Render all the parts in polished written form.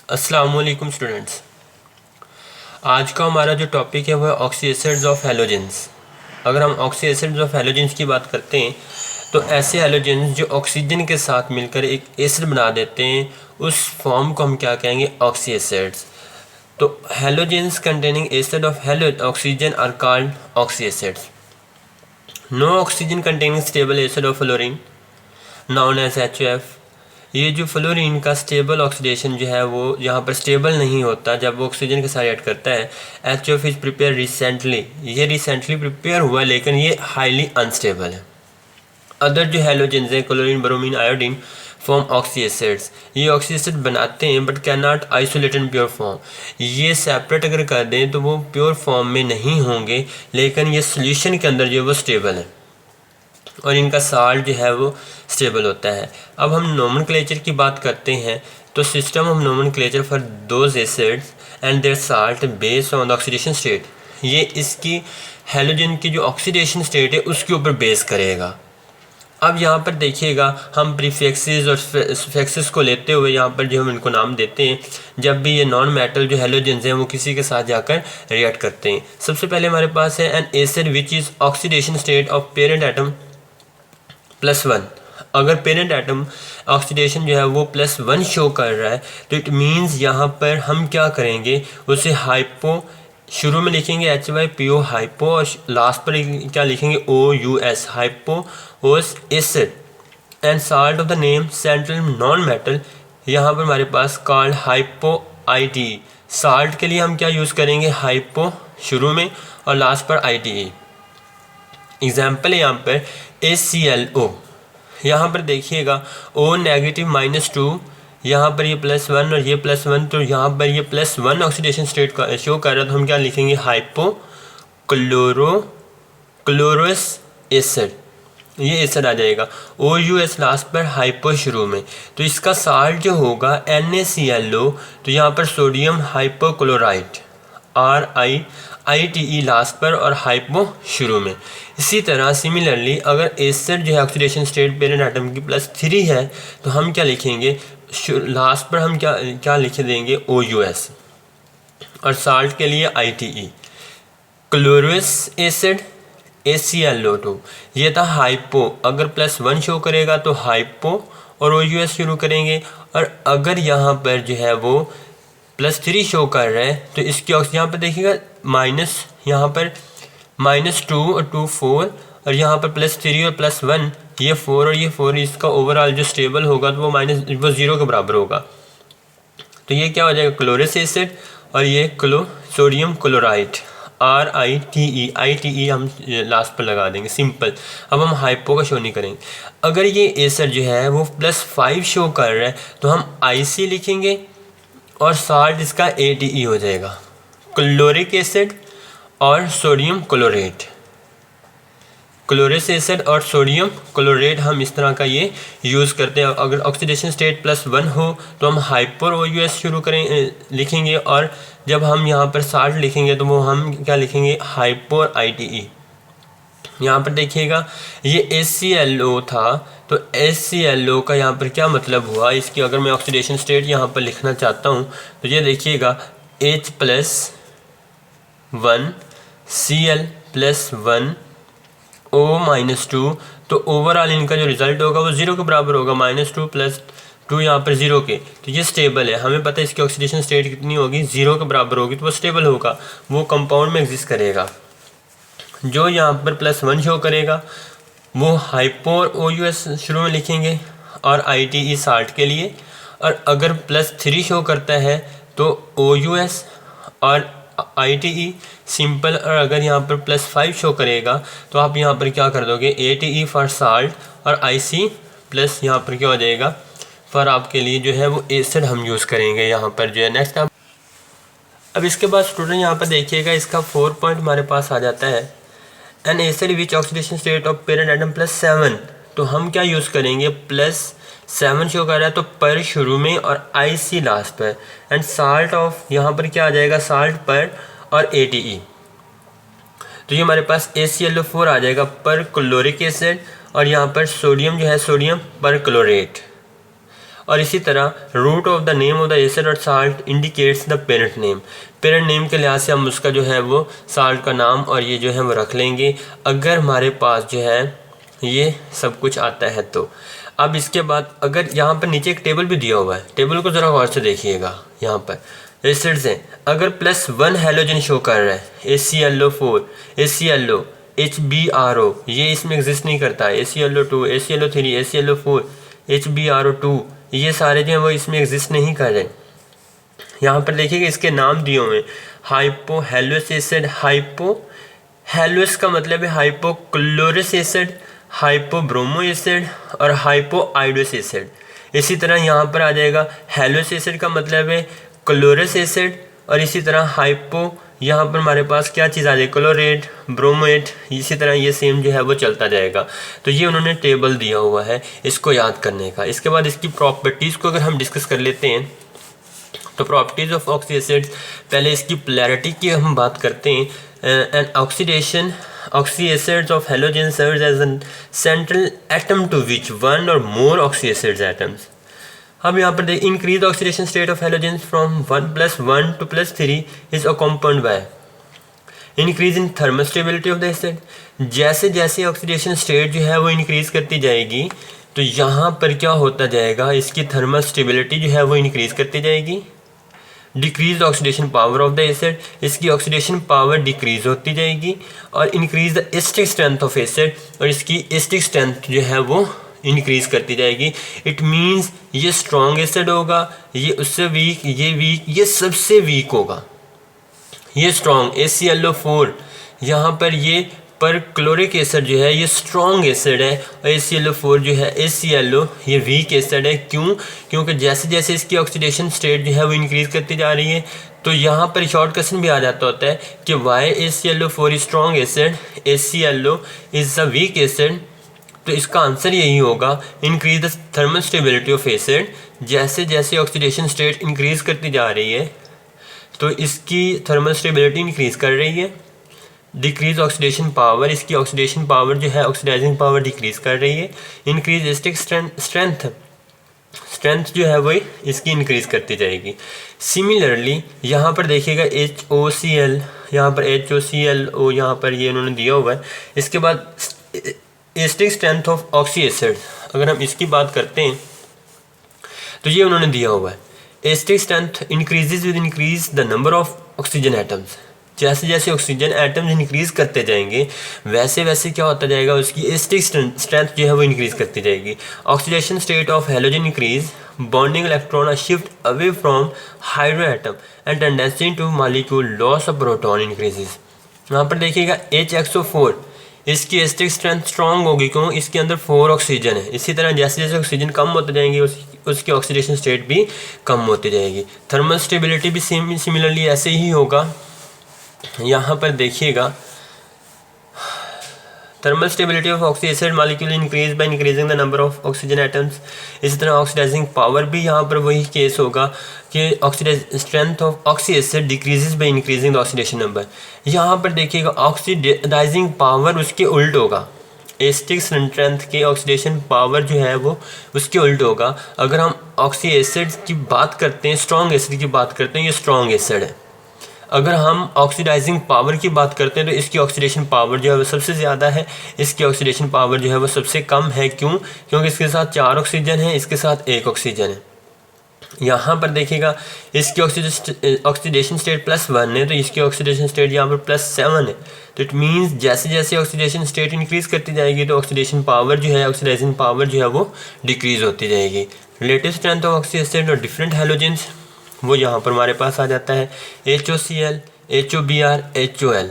अस्सलाम वालेकुम स्टूडेंट्स। आज का हमारा जो टॉपिक है वो है ऑक्सी एसिड्स ऑफ हैलोजेंस। अगर हम ऑक्सी एसिड्स ऑफ हैलोजेंस की बात करते हैं तो ऐसे हैलोजेंस जो ऑक्सीजन के साथ मिलकर एक एसिड बना देते हैं, उस फॉर्म को हम क्या कहेंगे? Oxy acids. तो halogens containing acid of oxygen are called oxy acids. No oxygen containing stable acid of fluorine known as HF। ये जो फ्लोरीन का स्टेबल ऑक्सीडेशन जो है वो यहाँ पर स्टेबल नहीं होता जब वो ऑक्सीजन के साथ रिएक्ट करता है। HF इज प्रिपेयर रिसेंटली, ये रिसेंटली प्रिपेयर हुआ लेकिन ये हाईली अनस्टेबल है। अदर जो हैलोजेंस हैं chlorine, bromine, iodine form oxy acids. ये ऑक्सी एसिड बनाते हैं but can not isolate in pure form. ये सेपरेट अगर कर दें तो वो प्योर फॉर्म में नहीं होंगे, लेकिन ये सोल्यूशन के अंदर जो है वो स्टेबल है और इनका साल्ट जो है वो स्टेबल होता है। अब हम नोमेनक्लेचर की बात करते हैं तो system of nomenclature for those acids and their salt based on the oxidation state. ये इसकी हैलोजन की जो ऑक्सीडेशन स्टेट है उसके ऊपर बेस करेगा। अब यहाँ पर देखिएगा हम प्रीफिक्सेस और सफिक्सेस को लेते हुए यहाँ पर जो हम इनको नाम देते हैं जब भी ये नॉन मेटल जो हैलोजेंस हैं वो किसी के साथ जाकर रिएक्ट करते हैं। सबसे पहले हमारे पास है N acid which is oxidation state of parent atom +1। अगर पेरेंट एटम ऑक्सीडेशन जो है वो +1 शो कर रहा है तो इट मीन्स यहाँ पर हम क्या करेंगे, उसे हाइपो, शुरू में लिखेंगे HYPO हाइपो और लास्ट पर क्या लिखेंगे OUS hypoous acid and salt of the name central non metal. यहाँ पर हमारे पास कॉल्ड हाइपो ITE। साल्ट के लिए हम क्या यूज़ करेंगे? हाइपो शुरू में और लास्ट पर ITE। एग्जाम्पल है यहाँ पर ACLO। यहाँ पर देखिएगा O नेगेटिव -2, यहाँ पर ये +1 और ये +1, तो यहाँ पर ये +1 ऑक्सीडेशन स्टेट का शो कर रहा है तो हम क्या लिखेंगे? हाइपो क्लोरोस एसिड, ये एसिड आ जाएगा। OUS लास्ट पर, हाइपो शुरू में, तो इसका साल्ट जो होगा NaClO, तो यहाँ पर सोडियम हाइपोक्लोराइड RiITE लास्ट पर और हाइपो शुरू में। इसी तरह सिमिलरली अगर एसिड जो है ऑक्सीडेशन स्टेट पेरेंट एटम की +3 है तो हम क्या लिखेंगे? लास्ट पर हम क्या लिख देंगे? OUS और साल्ट के लिए ITE। क्लोरोस एसिड ACLO2, ये था हाइपो। अगर +1 शो करेगा तो हाइपो और OUS शुरू करेंगे, और अगर यहाँ पर जो है वो +3 शो कर रहा है तो इसकी यहाँ पर देखिएगा माइनस, यहाँ पर -2 और 2 4 और यहाँ पर +3 और +1, ये 4 और ये 4, इसका ओवरऑल जो स्टेबल होगा तो वो 0 के बराबर होगा। तो ये क्या हो जाएगा? क्लोरस एसिड और ये सोडियम क्लोराइड RiTE हम लास्ट पर लगा देंगे, सिंपल। अब हम हाइपो का शो नहीं करेंगे। अगर ये एसिड जो है वो +5 शो कर रहा है तो हम IC लिखेंगे और साल्ट इसका ATE हो जाएगा, क्लोरिक एसिड और सोडियम क्लोरेट। क्लोरिक एसिड और सोडियम क्लोरेट हम इस तरह का ये यूज़ करते हैं। अगर ऑक्सीडेशन स्टेट +1 हो तो हम हाइपर OUS शुरू लिखेंगे, और जब हम यहाँ पर साल्ट लिखेंगे तो वो हम क्या लिखेंगे? Hyper ITE। यहाँ पर देखिएगा ये ACLO था, तो ACLO का यहाँ पर क्या मतलब हुआ? इसकी अगर मैं ऑक्सीडेशन स्टेट यहाँ पर लिखना चाहता हूँ तो ये देखिएगा H+1 Cl+1 O-2, तो ओवरऑल इनका जो रिजल्ट होगा वो 0 के बराबर होगा, -2 + 2 यहाँ पर 0 के। तो ये स्टेबल है, हमें पता है इसकी ऑक्सीडेशन स्टेट कितनी होगी? 0 के बराबर होगी, तो वो स्टेबल होगा, वो कंपाउंड में एग्जिस्ट करेगा। जो यहाँ पर +1 शो करेगा वो हाइपो और OUS शुरू में लिखेंगे और ITE साल्ट के लिए, और अगर +3 शो करता है तो OUS और ITE सिंपल, और अगर यहाँ पर +5 शो करेगा तो आप यहाँ पर क्या कर दोगे? ATE फॉर साल्ट और IC प्लस यहाँ पर क्या हो जाएगा? फॉर आपके लिए जो है वो एसिड हम यूज़ करेंगे यहाँ पर जो है। नेक्स्ट आप अब इसके बाद स्टूडेंट यहाँ पर देखिएगा इसका 4 पॉइंट हमारे पास आ जाता है, N acid which oxidation state of parent atom +7, तो हम क्या यूज़ करेंगे? +7 शो कर रहा है तो पर शुरू में और IC लास्ट पर, एंड साल्ट ऑफ यहाँ पर क्या आ जाएगा? साल्ट पर और ATE। तो ये हमारे पास AClO4 आ जाएगा पर क्लोरिक एसिड, और यहाँ पर सोडियम जो है सोडियम पर क्लोरेट, और इसी तरह root of the name of the acid और salt indicates the parent name. Parent name के लिहाज से हम उसका जो है वो साल्ट का नाम और ये जो है वो रख लेंगे अगर हमारे पास जो है ये सब कुछ आता है तो। अब इसके बाद अगर यहाँ पर नीचे एक टेबल भी दिया हुआ है, टेबल को ज़रा गौर से देखिएगा। यहाँ पर एसिड्स हैं, अगर +1 हैलोजन शो कर रहा है AClO4, AClO, HBRO, ये इसमें एग्जिस्ट नहीं करता है, AClO2, AClO3, AClO4, HBRO2, ये सारे जो हैं वो इसमें एग्जिस्ट नहीं कर रहे। यहाँ पर देखिएगा इसके नाम दिए हुए हैं, हाइपोहेलुस एसिड, हाइपोहेलुस का मतलब है हाइपोक्लोरस एसिड, हाइपोब्रोमो एसिड और हाइपोआइडोस एसिड। इसी तरह यहाँ पर आ जाएगा हेलुस एसिड का मतलब है क्लोरस एसिड और इसी तरह हाइपो यहाँ पर हमारे पास क्या चीज़ आ जाएगी क्लोरेट, ब्रोमेट, इसी तरह ये सेम जो है वो चलता जाएगा। तो ये उन्होंने टेबल दिया हुआ है इसको याद करने का। इसके बाद इसकी प्रॉपर्टीज़ को अगर हम डिस्कस कर लेते हैं तो प्रॉपर्टीज़ ऑफ ऑक्सी एसिड्स, पहले इसकी पोलैरिटी की हम बात करते हैं। And oxidation oxy acids of halogen serves as a central atom to which one or more oxy acids atoms। हम यहाँ पर देख increased oxidation state of halogens from 1+1 to +3 is accompanied by increase in thermal stability of the acid। जैसे जैसे oxidation state जो है वो increase करती जाएगी तो यहाँ पर क्या होता जाएगा, इसकी थर्मल स्टेबिलिटी जो है वो इंक्रीज करती जाएगी। Decrease oxidation power of the acid, इसकी ऑक्सीडेशन पावर डिक्रीज होती जाएगी। और increase the acidic strength of acid, और इसकी एसिडिक स्ट्रेंथ जो है वो इंक्रीज करती जाएगी। इट मीन्स ये स्ट्रॉन्ग एसिड होगा, ये उससे वीक, ये सबसे वीक होगा। ये स्ट्रॉन्ग AClO4, यहाँ पर ये पर क्लोरिक एसिड जो है ये स्ट्रॉन्ग एसिड है और AClO4 जो है AClO ये वीक एसिड है। क्यों? क्योंकि जैसे जैसे इसकी ऑक्सीडेशन स्टेट जो है वो इंक्रीज करती जा रही है। तो यहाँ पर शॉर्ट क्वेश्चन भी आ जाता होता है कि why AClO4 is strong acid, AClO is the weak acid. तो इसका आंसर यही होगा, increase the thermal stability of acid. जैसे जैसे ऑक्सीडेशन स्टेट इंक्रीज करती जा रही है तो इसकी थर्मल स्टेबिलिटी इंक्रीज कर रही है। डिक्रीज ऑक्सीडेशन पावर, इसकी ऑक्सीडेशन पावर जो है ऑक्सीडाइजिंग पावर डिक्रीज कर रही है। इंक्रीज एसिडिक स्ट्रेंथ जो है वही इसकी इंक्रीज करती जाएगी। सिमिलरली यहाँ पर देखिएगा HOCl, यहाँ पर HOClO यहाँ पर ये उन्होंने दिया हुआ है। इसके बाद acidic strength of oxy acid, अगर हम इसकी बात करते हैं तो ये उन्होंने दिया हुआ है, acidic strength increases with increase the number of oxygen atoms. जैसे जैसे ऑक्सीजन एटम्स इंक्रीज करते जाएंगे वैसे वैसे क्या होता जाएगा, उसकी एसिडिक स्ट्रेंथ जो है वो इंक्रीज करती जाएगी। Oxidation state of halogen increase, bonding electron shift away from hydro atom and tendency two molecule loss of proton increases. यहाँ पर देखिएगा HXO4, इसकी एसिडिक स्ट्रेंथ स्ट्रॉन्ग होगी। क्यों? इसके अंदर 4 ऑक्सीजन है। इसी तरह जैसे जैसे ऑक्सीजन कम होते जाएंगे उसकी ऑक्सीडेशन स्टेट भी कम होती जाएगी। थर्मल स्टेबिलिटी भी सिमिलरली ऐसे ही होगा। यहाँ पर देखिएगा thermal stability of oxy acid molecule increase by increasing the number of oxygen atoms. इसी तरह ऑक्सीडाइजिंग पावर भी यहाँ पर वही केस होगा कि oxidise strength of oxy acid decreases by increasing the oxidation number. यहाँ पर देखिएगा ऑक्सीडाइजिंग पावर उसके उल्ट होगा, एसिडिक स्ट्रेंथ के ऑक्सीडेशन पावर जो है वो उसके उल्ट होगा। अगर हम ऑक्सी एसिड की बात करते हैं, स्ट्रॉन्ग एसिड की बात करते हैं, ये स्ट्रॉन्ग एसिड है। अगर हम ऑक्सीडाइजिंग पावर की बात करते हैं तो इसकी ऑक्सीडेशन पावर जो है वो सबसे ज़्यादा है, इसकी ऑक्सीडेशन पावर जो है वो सबसे कम है। क्यों? क्योंकि इसके साथ 4 ऑक्सीजन है, इसके साथ 1 ऑक्सीजन है। यहाँ पर देखिएगा इसकी ऑक्सीडेशन स्टेट +1 है तो इसकी ऑक्सीडेशन स्टेट यहाँ पर +7 है। तो इट मीन्स जैसे जैसे ऑक्सीडेशन स्टेट इंक्रीज करती जाएगी तो ऑक्सीडेशन पावर जो है, ऑक्सीडाइजिंग पावर जो है वो डिक्रीज होती जाएगी। Relative strength of oxy acid और डिफरेंट हैलोजेंस वो यहाँ पर हमारे पास आ जाता है, HOCl, HOBr, HOL।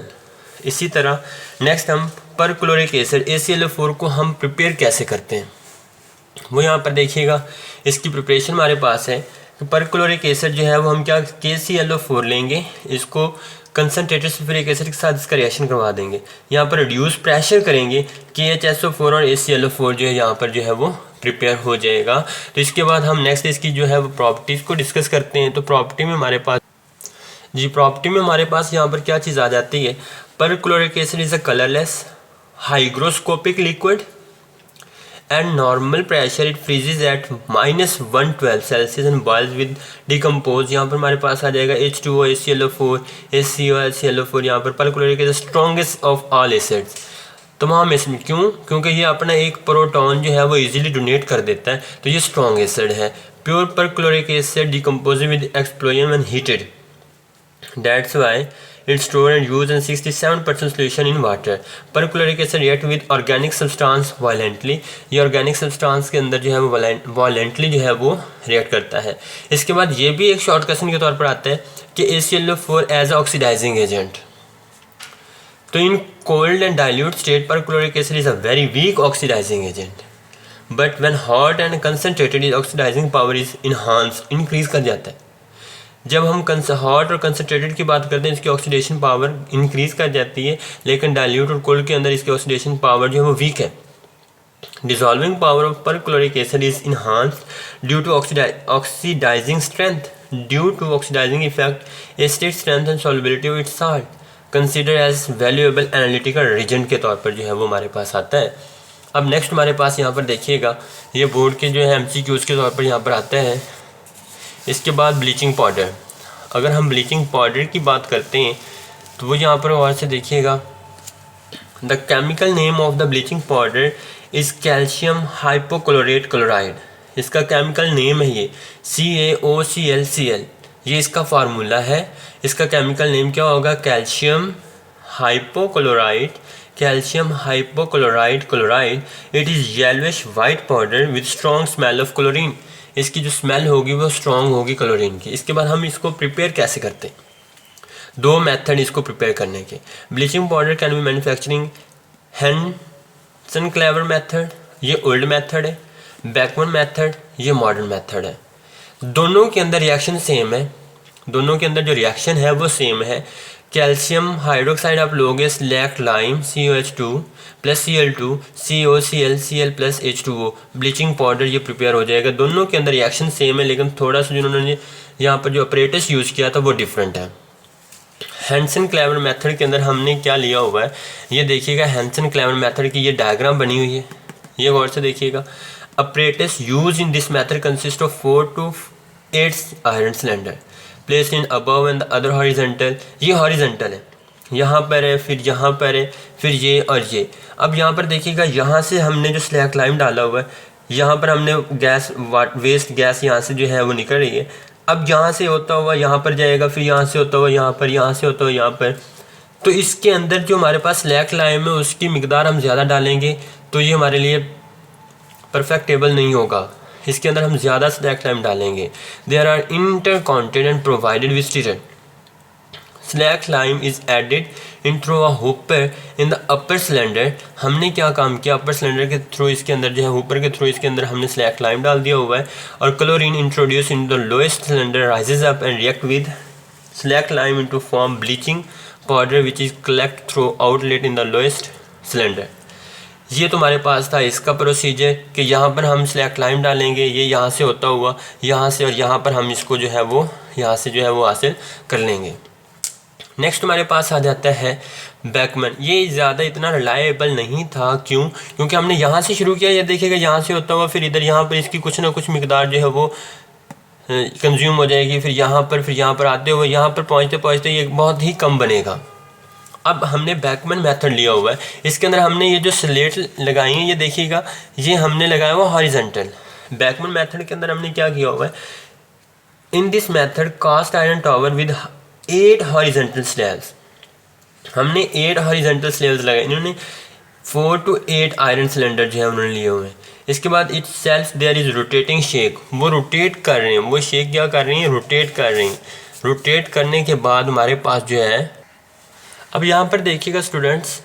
इसी तरह नेक्स्ट हम पर क्लोरिक एसिड AClO4 को हम प्रिपेयर कैसे करते हैं वो यहाँ पर देखिएगा। इसकी प्रिपरेशन हमारे पास है कि पर क्लोरिक एसिड जो है वो हम क्या KClO4 लेंगे, इसको कंसनट्रेटेड सल्फ्यूरिक एसिड के साथ इसका रिएक्शन करवा देंगे। यहाँ पर रिड्यूस प्रेशर करेंगे, KHSO4 और AClO4 जो है यहाँ पर जो है वो प्रिपेयर हो जाएगा। तो इसके बाद हम नेक्स्ट इसकी जो है वो प्रॉपर्टीज़ को डिस्कस करते हैं। तो प्रॉपर्टी में हमारे पास यहाँ पर क्या चीज़ आ जाती है, पर chloric acid is a colourless hygroscopic liquid At normal pressure it freezes at -112 Celsius and boils with decompose। यहाँ पर हमारे पास आ जाएगा H2O HClO4 HCO HClO4। यहाँ पर perchloric is the strongest of all acids तमाम एसिड। क्यों? क्योंकि ये अपना एक प्रोटॉन जो है वो इजीली डोनेट कर देता है, तो ये स्ट्रॉन्ग एसिड है। Pure perchloric acid decompose with explosion when heated, that's why it's stored and used in 67% solution in water। Perchloric acid react with organic substance violently, ये ऑर्गेनिक सब्सटेंस के अंदर जो है वो वायलेंटली जो है वो रिएक्ट करता है। इसके बाद ये भी एक शॉर्ट क्वेश्चन के तौर पर आता है कि HClO4 एज ऑक्सीडाइजिंग एजेंट। तो in cold and dilute state perchloric acid is a very weak oxidising agent, but when hot and concentrated is oxidising power is enhanced, increase कर जाता है। जब हम हॉट और कंसनट्रेटेड की बात करते हैं इसकी ऑक्सीडेशन पावर इंक्रीज कर जाती है, लेकिन डाइल्यूट और कोल्ड के अंदर इसकी ऑक्सीडेशन पावर जो है वो वीक है। Dissolving power of perchloric acid is enhanced due to oxidising strength, due to oxidising effect acid strength and solubility of its salt, consider as valuable analytical reagent के तौर पर जो है वो हमारे पास आता है। अब नेक्स्ट हमारे पास यहाँ पर देखिएगा, ये बोर्ड के जो है MCQs के तौर पर यहाँ पर आता है। इसके बाद ब्लीचिंग पाउडर, अगर हम ब्लीचिंग पाउडर की बात करते हैं तो वो यहाँ पर और से देखिएगा, the chemical name of the bleaching powder is calcium हाइपोक्लोरेट chloride. इसका केमिकल नेम है ये CaOClCl, ये इसका फार्मूला है। इसका केमिकल नेम क्या होगा? Calcium hypochloride, calcium hypochloride chloride. It is yellowish white powder with strong smell of chlorine. इसकी जो स्मेल होगी वो स्ट्रॉन्ग होगी क्लोरीन की। इसके बाद हम इसको प्रिपेयर कैसे करते हैं? दो मेथड इसको प्रिपेयर करने के। Bleaching powder can be manufacturing Henson-clever method, ये ओल्ड मेथड है। बैकमैन मेथड, ये मॉडर्न मेथड है। दोनों के अंदर रिएक्शन सेम है, दोनों के अंदर जो रिएक्शन है वो सेम है। कैल्शियम हाइड्रोक्साइड आप लोगे slack lime COH2 plus Cl2 COClCl plus H2O, bleaching powder ये प्रिपेयर हो जाएगा। दोनों के अंदर रिएक्शन सेम है, लेकिन थोड़ा सा जिन्होंने यहाँ पर जो ऑपरेटर्स यूज़ किया था वो डिफरेंट है। हेंसन-क्लेवर मेथड के अंदर हमने क्या लिया हुआ है ये देखिएगा। हेंसन-क्लेवर मेथड की ये डायग्राम बनी हुई है, ये गौर से देखिएगा। Operators use in this method consist of 4 to 8 iron cylinder placed in above and the other horizontal. ये हॉरिजॉन्टल है, यहाँ पर है, फिर यहाँ पर है, फिर ये और ये। अब यहाँ पर देखिएगा, यहाँ से हमने जो स्लैक लाइम डाला हुआ है, यहाँ पर हमने गैस वेस्ट गैस यहाँ से जो है वो निकल रही है। अब यहाँ से होता हुआ यहाँ पर जाएगा, फिर यहाँ से होता हुआ यहाँ पर, यहाँ से होता हुआ यहाँ पर। तो इसके अंदर जो हमारे पास स्लैक लाइम है उसकी मिकदार हम ज़्यादा डालेंगे तो ये हमारे लिए परफेक्टेबल नहीं होगा। इसके अंदर हम ज़्यादा स्लैक लाइम डालेंगे। There are interconnected and provided with stirrer. Slaked lime is added in through a hopper in the upper cylinder. हमने क्या काम किया? अपर सिलेंडर के थ्रू इसके अंदर जो है हुपर के थ्रू इसके अंदर हमने स्लैक लाइम डाल दिया हुआ है। और chlorine introduce in the lowest cylinder rises up and react with slack lime into form bleaching powder which is collect through outlet in the lowest cylinder. ये तुम्हारे पास था इसका प्रोसीजर कि यहाँ पर हम स्लैक लाइम डालेंगे, ये यहाँ से होता हुआ यहाँ से, और यहाँ पर हम इसको जो है वो यहाँ से जो है वो हासिल कर लेंगे। नेक्स्ट हमारे पास आ जाता है बैकमैन। ये ज़्यादा इतना रिलायबल नहीं था, क्यों? क्योंकि हमने यहाँ से शुरू किया। ये देखिएगा यहाँ से होता हुआ फिर इधर यहाँ पर इसकी कुछ ना कुछ मिकदार जो है वो कंज्यूम हो जाएगी, फिर यहाँ पर आते हुए यहाँ पर पहुँचते पहुँचते ये बहुत ही कम बनेगा। अब हमने बैकमैन मेथड लिया हुआ है, इसके अंदर हमने ये जो स्लेट लगाई हैं ये देखिएगा, ये हमने लगाया हुआ हॉरिजॉन्टल। बैकमैन मेथड के अंदर हमने क्या किया हुआ है? In this method cast iron tower with 8 horizontal slabs. हमने 8 हॉरिजॉन्टल स्लैब्स लगाए, इन्होंने 4 to 8 आयरन सिलेंडर जो है उन्होंने लिए हुए हैं। इसके बाद itself there is rotating shake, वो रोटेट कर रहे हैं, वो शेक क्या कर रही हैं? रोटेट कर रही हैं। रोटेट करने के बाद हमारे पास जो है, अब यहाँ पर देखिएगा स्टूडेंट्स,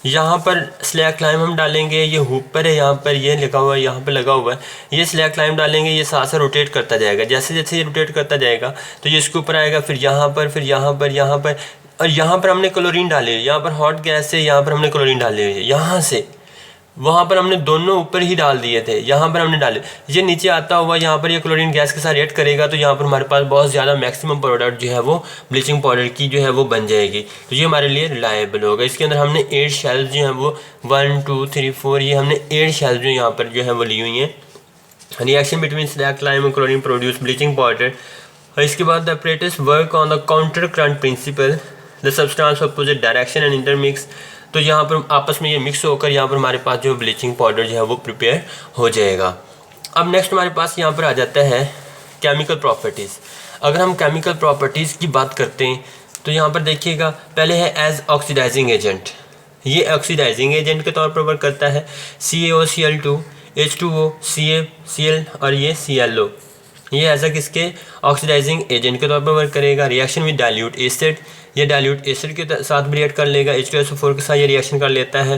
यहाँ पर स्लैक लाइम हम डालेंगे, ये हुपर है यहाँ पर, ये लिखा हुआ है यहाँ पर लगा हुआ है, ये स्लैक लाइम डालेंगे, ये साथ साथ रोटेट करता जाएगा। जैसे जैसे ये रोटेट करता जाएगा तो ये इसके ऊपर आएगा, फिर यहाँ पर, फिर यहाँ पर, यहाँ पर, और यहाँ पर हमने क्लोरीन डाले, यहाँ पर हॉट गैस से यहाँ पर हमने क्लोरीन डाले हुई है। यहाँ से वहाँ पर हमने दोनों ऊपर ही डाल दिए थे, यहाँ पर हमने डाले, ये नीचे आता हुआ यहाँ पर ये क्लोरीन गैस के साथ रिएक्ट करेगा तो यहाँ पर हमारे पास बहुत ज़्यादा मैक्सिमम प्रोडक्ट जो है वो ब्लीचिंग पाउडर की जो है वो बन जाएगी। तो ये हमारे लिए रिलायबल होगा। इसके अंदर हमने 8 शेल्स जो हैं वो 1 2 3 4 ये हमने 8 शेल्स जो यहाँ पर जो है वो ली हुई हैं। रिएक्शन बिटवीन स्लैक लाइम और क्लोरीन प्रोड्यूस ब्लीचिंग पाउडर। और इसके बाद the operators work on the counter current principle, the substance opposite direction and intermix. तो यहाँ पर आपस में ये मिक्स होकर यहाँ पर हमारे पास जो ब्लीचिंग पाउडर जो है वो प्रिपेयर हो जाएगा। अब नेक्स्ट हमारे पास यहाँ पर आ जाता है केमिकल प्रॉपर्टीज़। अगर हम केमिकल प्रॉपर्टीज़ की बात करते हैं तो यहाँ पर देखिएगा, पहले है एज ऑक्सीडाइजिंग एजेंट। ये ऑक्सीडाइजिंग एजेंट के तौर पर वर्क करता है। CaOCl2 H2O CaCl और ये ClO, ये ऐसा किसके ऑक्सीडाइजिंग एजेंट के तौर पर वर्क करेगा। रिएक्शन विद डाइल्यूट एसिड, ये डाइल्यूट एसिड के साथ भी रिएक्ट कर लेगा। H2SO4 के साथ ये रिएक्शन कर लेता है।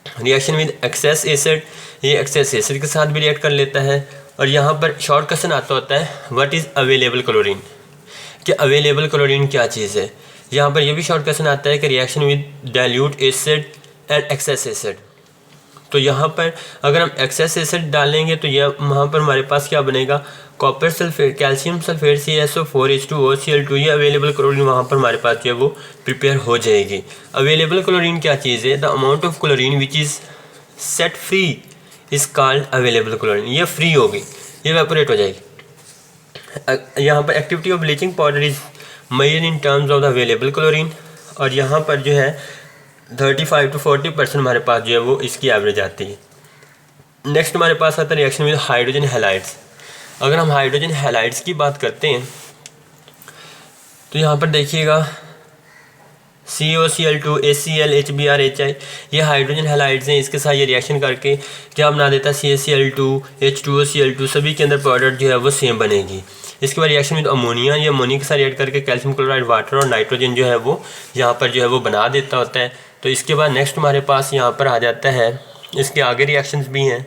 रिएक्शन विद एक्सेस एसिड, ये एक्सेस एसिड के साथ भी रिएक्ट कर लेता है। और यहाँ पर शॉर्ट क्वेश्चन आता होता है व्हाट इज़ अवेलेबल क्लोरीन, कि अवेलेबल क्लोरीन क्या चीज़ है। यहाँ पर यह भी शॉर्ट क्वेश्चन आता है कि reaction with dilute acid and excess acid. तो यहाँ पर अगर हम एक्सेस एसिड डालेंगे तो यह वहाँ पर हमारे पास क्या बनेगा, copper sulphate, calcium sulphate CaSO4 H2O Cl2, ये अवेलेबल क्लोरीन वहाँ पर हमारे पास जो है वो प्रिपेयर हो जाएगी। अवेलेबल क्लोरीन क्या चीज़ है, the amount of chlorine which is set free is called available chlorine. ये फ्री होगी, ये इवेपोरेट हो जाएगी। यहाँ पर activity of bleaching powder is measured in terms of the available chlorine, और यहाँ पर जो है 35 to 40% हमारे पास जो है वो इसकी एवरेज आती है। नेक्स्ट हमारे पास आता है रिएक्शन विद हाइड्रोजन हैलाइड्स। अगर हम हाइड्रोजन हैलाइड्स की बात करते हैं तो यहाँ पर देखिएगा CaOCl2 HCl HBr HI, ये हाइड्रोजन हैलाइड्स हैं। इसके साथ ये रिएक्शन करके क्या बना देता है, CaCl2 H2O Cl2, सभी के अंदर प्रोडक्ट जो है वो सेम बनेगी। इसके बाद रिएक्शन विद अमोनिया, ये अमोनिया के साथ रिएक्ट करके कैल्शियम क्लोराइड वाटर और नाइट्रोजन जो है वो यहाँ पर जो है वो बना देता होता है। तो इसके बाद नेक्स्ट हमारे पास यहाँ पर आ जाता है, इसके आगे रिएक्शंस भी हैं।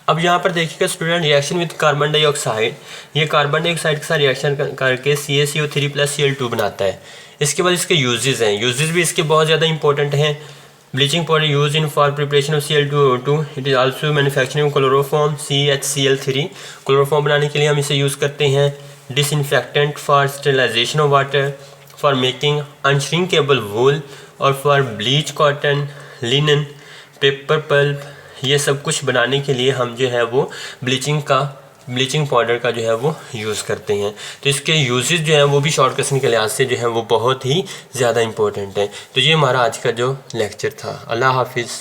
अब यहाँ पर देखिएगा student, reaction with carbon dioxide, ये कार्बन डाइऑक्साइड के साथ रिएक्शन करके CaCO3+Cl2 बनाता है। इसके बाद इसके यूजेस हैं, यूजेस भी इसके बहुत ज़्यादा इंपॉर्टेंट हैं। Bleaching powder use in for preparation of Cl2O2, it is also manufacturing chloroform CHCl3, chloroform बनाने के लिए हम इसे यूज़ करते हैं। Disinfectant for sterilisation of water, for making unshrinkable wool, और for bleach cotton, linen, paper pulp, ये सब कुछ बनाने के लिए हम जो है वो ब्लीचिंग पाउडर का जो है वो यूज़ करते हैं। तो इसके यूजेस जो है वो भी शॉर्ट क्वेश्चन के लिहाज से जो है वो बहुत ही ज़्यादा इंपॉर्टेंट है। तो ये हमारा आज का जो लेक्चर था। अल्लाह हाफिज़।